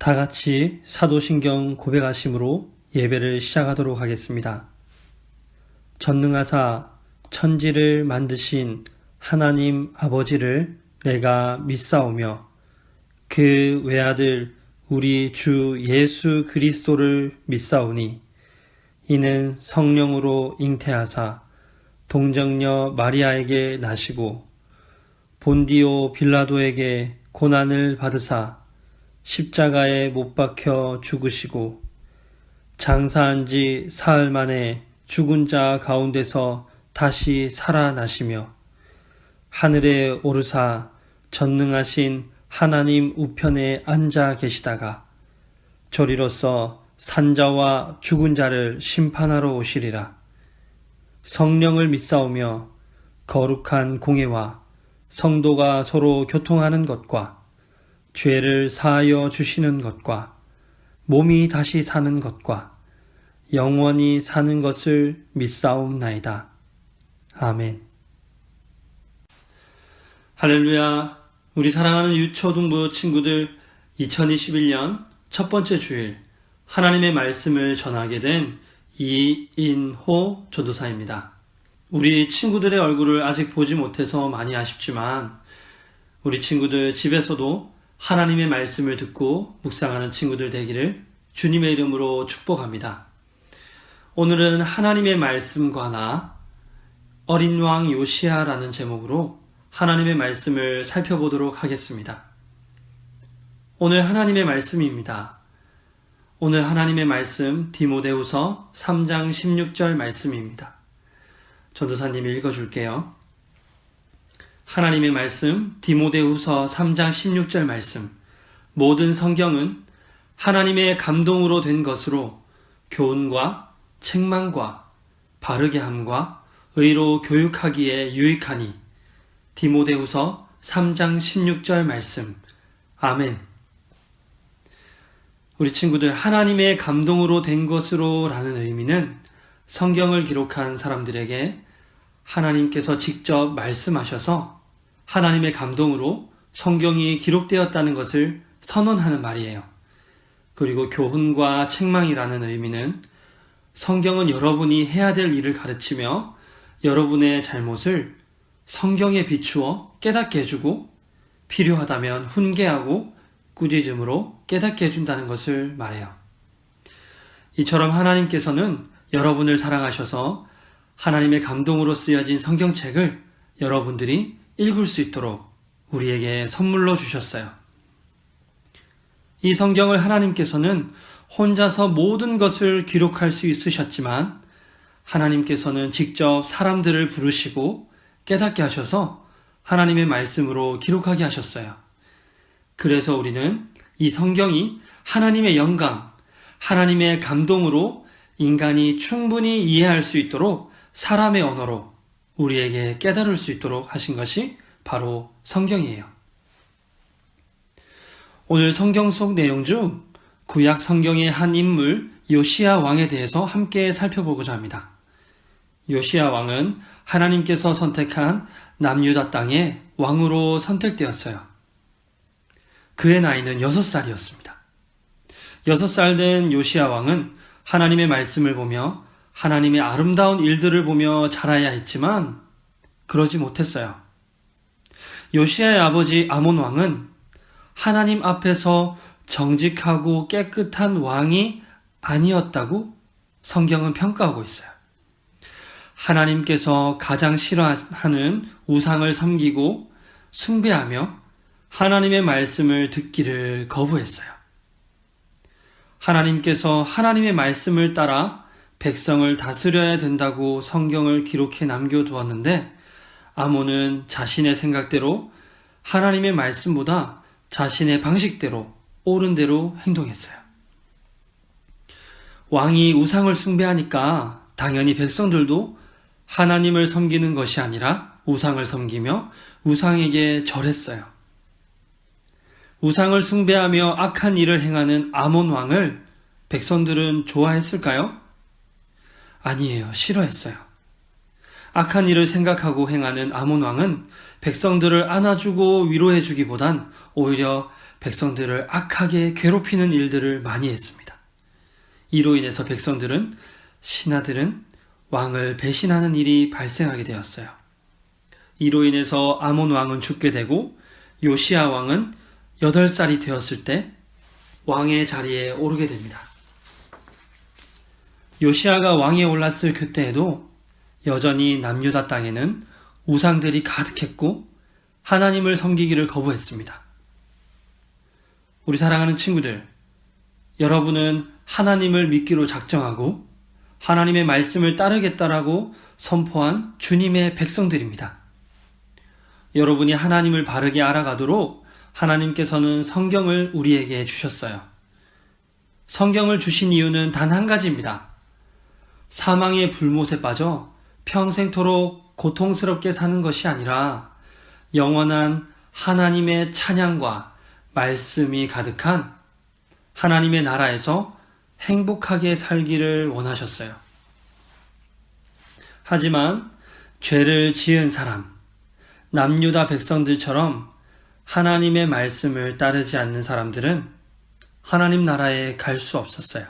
다 같이 사도신경 고백하심으로 예배를 시작하도록 하겠습니다. 전능하사 천지를 만드신 하나님 아버지를 내가 믿사오며 그 외아들 우리 주 예수 그리스도를 믿사오니 이는 성령으로 잉태하사 동정녀 마리아에게 나시고 본디오 빌라도에게 고난을 받으사 십자가에 못 박혀 죽으시고 장사한 지 사흘 만에 죽은 자 가운데서 다시 살아나시며 하늘에 오르사 전능하신 하나님 우편에 앉아 계시다가 저리로서 산자와 죽은 자를 심판하러 오시리라. 성령을 믿사오며 거룩한 공예와 성도가 서로 교통하는 것과 죄를 사하여 주시는 것과 몸이 다시 사는 것과 영원히 사는 것을 믿사옵나이다. 아멘. 할렐루야. 우리 사랑하는 유초등부 친구들, 2021년 첫 번째 주일 하나님의 말씀을 전하게 된 이인호 전도사입니다. 우리 친구들의 얼굴을 아직 보지 못해서 많이 아쉽지만 우리 친구들 집에서도 하나님의 말씀을 듣고 묵상하는 친구들 되기를 주님의 이름으로 축복합니다. 오늘은 하나님의 말씀과 나 어린 왕 요시야라는 제목으로 하나님의 말씀을 살펴보도록 하겠습니다. 오늘 하나님의 말씀입니다. 오늘 하나님의 말씀 디모데후서 3장 16절 말씀입니다. 전도사님 읽어줄게요. 하나님의 말씀 디모데후서 3장 16절 말씀. 모든 성경은 하나님의 감동으로 된 것으로 교훈과 책망과 바르게 함과 의로 교육하기에 유익하니. 디모데후서 3장 16절 말씀. 아멘. 우리 친구들, 하나님의 감동으로 된 것으로 라는 의미는 성경을 기록한 사람들에게 하나님께서 직접 말씀하셔서 하나님의 감동으로 성경이 기록되었다는 것을 선언하는 말이에요. 그리고 교훈과 책망이라는 의미는 성경은 여러분이 해야 될 일을 가르치며 여러분의 잘못을 성경에 비추어 깨닫게 해주고 필요하다면 훈계하고 꾸짖음으로 깨닫게 해준다는 것을 말해요. 이처럼 하나님께서는 여러분을 사랑하셔서 하나님의 감동으로 쓰여진 성경책을 여러분들이 읽을 수 있도록 우리에게 선물로 주셨어요. 이 성경을 하나님께서는 혼자서 모든 것을 기록할 수 있으셨지만 하나님께서는 직접 사람들을 부르시고 깨닫게 하셔서 하나님의 말씀으로 기록하게 하셨어요. 그래서 우리는 이 성경이 하나님의 영감, 하나님의 감동으로 인간이 충분히 이해할 수 있도록 사람의 언어로 우리에게 깨달을 수 있도록 하신 것이 바로 성경이에요. 오늘 성경 속 내용 중 구약 성경의 한 인물 요시야 왕에 대해서 함께 살펴보고자 합니다. 요시야 왕은 하나님께서 선택한 남유다 땅의 왕으로 선택되었어요. 그의 나이는 6살이었습니다. 6살 된 요시야 왕은 하나님의 말씀을 보며 하나님의 아름다운 일들을 보며 자라야 했지만 그러지 못했어요. 요시야의 아버지 아몬 왕은 하나님 앞에서 정직하고 깨끗한 왕이 아니었다고 성경은 평가하고 있어요. 하나님께서 가장 싫어하는 우상을 섬기고 숭배하며 하나님의 말씀을 듣기를 거부했어요. 하나님께서 하나님의 말씀을 따라 백성을 다스려야 된다고 성경을 기록해 남겨두었는데 아몬은 자신의 생각대로 하나님의 말씀보다 자신의 방식대로 옳은 대로 행동했어요. 왕이 우상을 숭배하니까 당연히 백성들도 하나님을 섬기는 것이 아니라 우상을 섬기며 우상에게 절했어요. 우상을 숭배하며 악한 일을 행하는 아몬 왕을 백성들은 좋아했을까요? 아니에요. 싫어했어요. 악한 일을 생각하고 행하는 아몬 왕은 백성들을 안아주고 위로해주기보단 오히려 백성들을 악하게 괴롭히는 일들을 많이 했습니다. 이로 인해서 백성들은, 신하들은 왕을 배신하는 일이 발생하게 되었어요. 이로 인해서 아몬 왕은 죽게 되고 요시야 왕은 8살이 되었을 때 왕의 자리에 오르게 됩니다. 요시야가 왕위에 올랐을 그때에도 여전히 남유다 땅에는 우상들이 가득했고 하나님을 섬기기를 거부했습니다. 우리 사랑하는 친구들, 여러분은 하나님을 믿기로 작정하고 하나님의 말씀을 따르겠다라고 선포한 주님의 백성들입니다. 여러분이 하나님을 바르게 알아가도록 하나님께서는 성경을 우리에게 주셨어요. 성경을 주신 이유는 단 한 가지입니다. 사망의 불못에 빠져 평생토록 고통스럽게 사는 것이 아니라 영원한 하나님의 찬양과 말씀이 가득한 하나님의 나라에서 행복하게 살기를 원하셨어요. 하지만 죄를 지은 사람, 남유다 백성들처럼 하나님의 말씀을 따르지 않는 사람들은 하나님 나라에 갈 수 없었어요.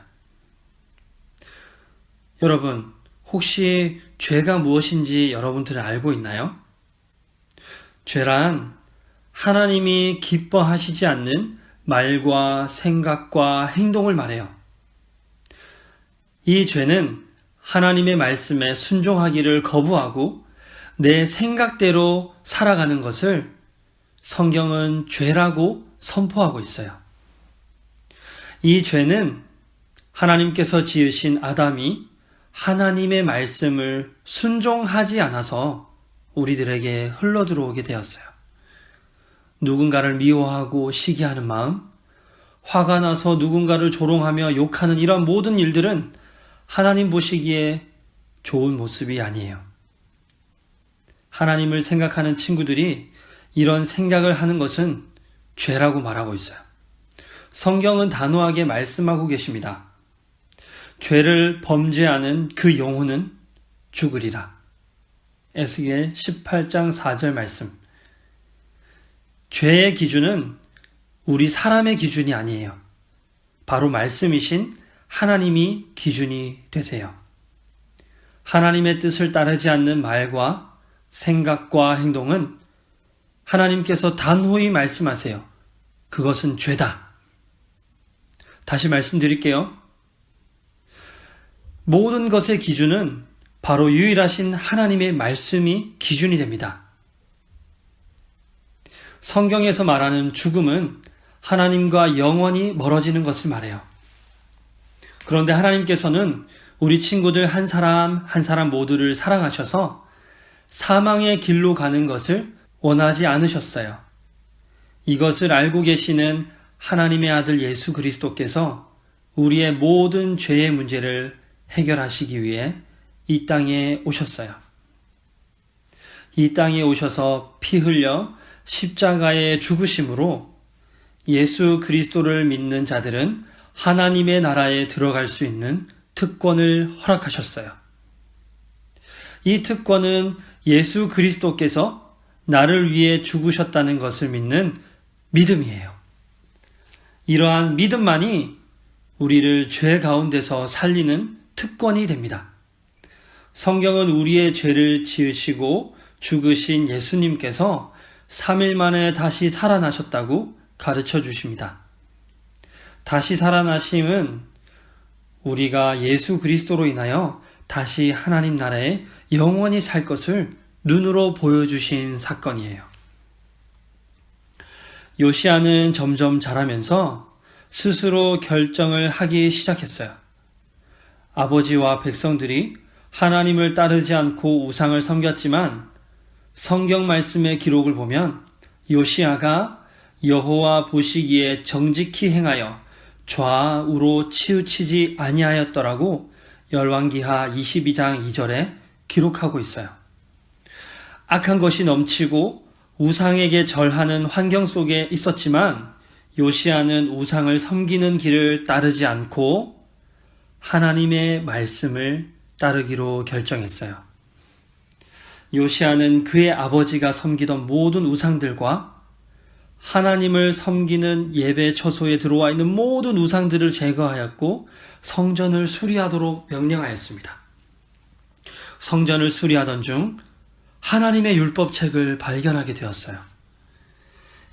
여러분, 혹시 죄가 무엇인지 여러분들은 알고 있나요? 죄란 하나님이 기뻐하시지 않는 말과 생각과 행동을 말해요. 이 죄는 하나님의 말씀에 순종하기를 거부하고 내 생각대로 살아가는 것을 성경은 죄라고 선포하고 있어요. 이 죄는 하나님께서 지으신 아담이 하나님의 말씀을 순종하지 않아서 우리들에게 흘러들어오게 되었어요. 누군가를 미워하고 시기하는 마음, 화가 나서 누군가를 조롱하며 욕하는 이런 모든 일들은 하나님 보시기에 좋은 모습이 아니에요. 하나님을 생각하는 친구들이 이런 생각을 하는 것은 죄라고 말하고 있어요. 성경은 단호하게 말씀하고 계십니다. 죄를 범죄하는 그 영혼은 죽으리라. 에스겔 18장 4절 말씀. 죄의 기준은 우리 사람의 기준이 아니에요. 바로 말씀이신 하나님이 기준이 되세요. 하나님의 뜻을 따르지 않는 말과 생각과 행동은 하나님께서 단호히 말씀하세요. 그것은 죄다. 다시 말씀드릴게요. 모든 것의 기준은 바로 유일하신 하나님의 말씀이 기준이 됩니다. 성경에서 말하는 죽음은 하나님과 영원히 멀어지는 것을 말해요. 그런데 하나님께서는 우리 친구들 한 사람 한 사람 모두를 사랑하셔서 사망의 길로 가는 것을 원하지 않으셨어요. 이것을 알고 계시는 하나님의 아들 예수 그리스도께서 우리의 모든 죄의 문제를 해결하시기 위해 이 땅에 오셨어요. 이 땅에 오셔서 피 흘려 십자가의 죽으심으로 예수 그리스도를 믿는 자들은 하나님의 나라에 들어갈 수 있는 특권을 허락하셨어요. 이 특권은 예수 그리스도께서 나를 위해 죽으셨다는 것을 믿는 믿음이에요. 이러한 믿음만이 우리를 죄 가운데서 살리는 특권이 됩니다. 성경은 우리의 죄를 지으시고 죽으신 예수님께서 3일 만에 다시 살아나셨다고 가르쳐 주십니다. 다시 살아나심은 우리가 예수 그리스도로 인하여 다시 하나님 나라에 영원히 살 것을 눈으로 보여주신 사건이에요. 요시야는 점점 자라면서 스스로 결정을 하기 시작했어요. 아버지와 백성들이 하나님을 따르지 않고 우상을 섬겼지만 성경 말씀의 기록을 보면 요시야가 여호와 보시기에 정직히 행하여 좌우로 치우치지 아니하였더라고 열왕기하 22장 2절에 기록하고 있어요. 악한 것이 넘치고 우상에게 절하는 환경 속에 있었지만 요시야는 우상을 섬기는 길을 따르지 않고 하나님의 말씀을 따르기로 결정했어요. 요시야는 그의 아버지가 섬기던 모든 우상들과 하나님을 섬기는 예배 처소에 들어와 있는 모든 우상들을 제거하였고 성전을 수리하도록 명령하였습니다. 성전을 수리하던 중 하나님의 율법책을 발견하게 되었어요.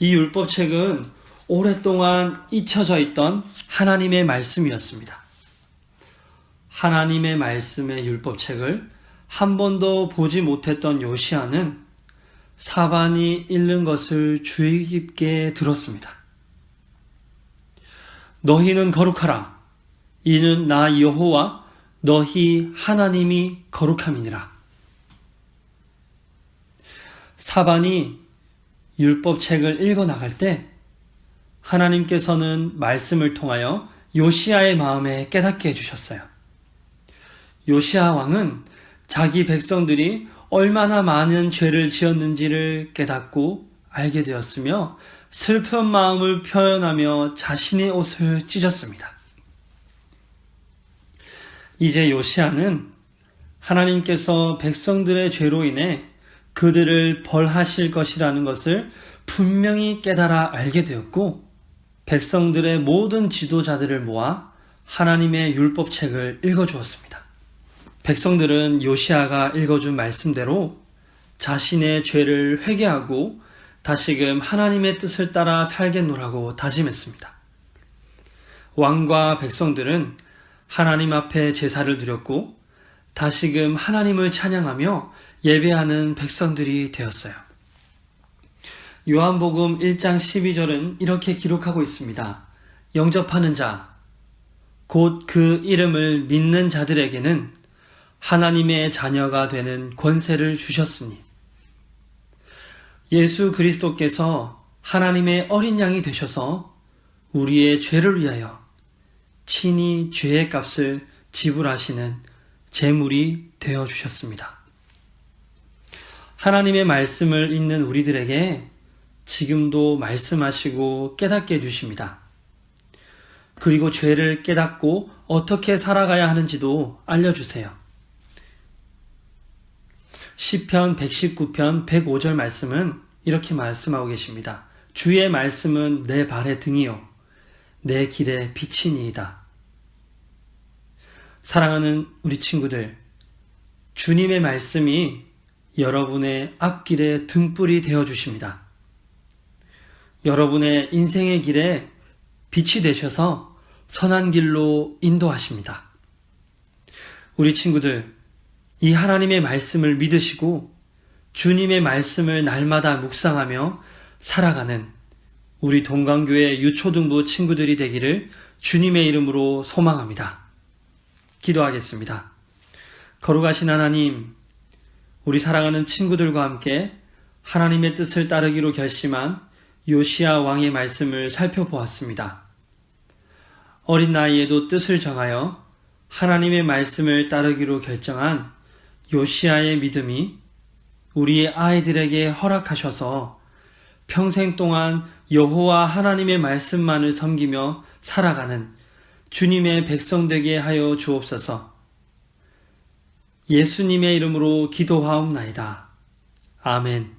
이 율법책은 오랫동안 잊혀져 있던 하나님의 말씀이었습니다. 하나님의 말씀의 율법책을 한 번도 보지 못했던 요시야는 사반이 읽는 것을 주의 깊게 들었습니다. 너희는 거룩하라. 이는 나 여호와 너희 하나님이 거룩함이니라. 사반이 율법책을 읽어 나갈 때 하나님께서는 말씀을 통하여 요시야의 마음에 깨닫게 해주셨어요. 요시야 왕은 자기 백성들이 얼마나 많은 죄를 지었는지를 깨닫고 알게 되었으며 슬픈 마음을 표현하며 자신의 옷을 찢었습니다. 이제 요시야는 하나님께서 백성들의 죄로 인해 그들을 벌하실 것이라는 것을 분명히 깨달아 알게 되었고 백성들의 모든 지도자들을 모아 하나님의 율법책을 읽어주었습니다. 백성들은 요시야가 읽어준 말씀대로 자신의 죄를 회개하고 다시금 하나님의 뜻을 따라 살겠노라고 다짐했습니다. 왕과 백성들은 하나님 앞에 제사를 드렸고 다시금 하나님을 찬양하며 예배하는 백성들이 되었어요. 요한복음 1장 12절은 이렇게 기록하고 있습니다. 영접하는 자, 곧 그 이름을 믿는 자들에게는 하나님의 자녀가 되는 권세를 주셨으니 예수 그리스도께서 하나님의 어린 양이 되셔서 우리의 죄를 위하여 친히 죄의 값을 지불하시는 제물이 되어 주셨습니다. 하나님의 말씀을 읽는 우리들에게 지금도 말씀하시고 깨닫게 해주십니다. 그리고 죄를 깨닫고 어떻게 살아가야 하는지도 알려주세요. 시편 119편 105절 말씀은 이렇게 말씀하고 계십니다. 주의 말씀은 내 발의 등이요 내 길의 빛이니이다. 사랑하는 우리 친구들, 주님의 말씀이 여러분의 앞길의 등불이 되어주십니다. 여러분의 인생의 길에 빛이 되셔서 선한 길로 인도하십니다. 우리 친구들, 이 하나님의 말씀을 믿으시고 주님의 말씀을 날마다 묵상하며 살아가는 우리 동강교회 유초등부 친구들이 되기를 주님의 이름으로 소망합니다. 기도하겠습니다. 거룩하신 하나님, 우리 사랑하는 친구들과 함께 하나님의 뜻을 따르기로 결심한 요시야 왕의 말씀을 살펴보았습니다. 어린 나이에도 뜻을 정하여 하나님의 말씀을 따르기로 결정한 요시야의 믿음이 우리의 아이들에게 허락하셔서 평생 동안 여호와 하나님의 말씀만을 섬기며 살아가는 주님의 백성 되게 하여 주옵소서. 예수님의 이름으로 기도하옵나이다. 아멘.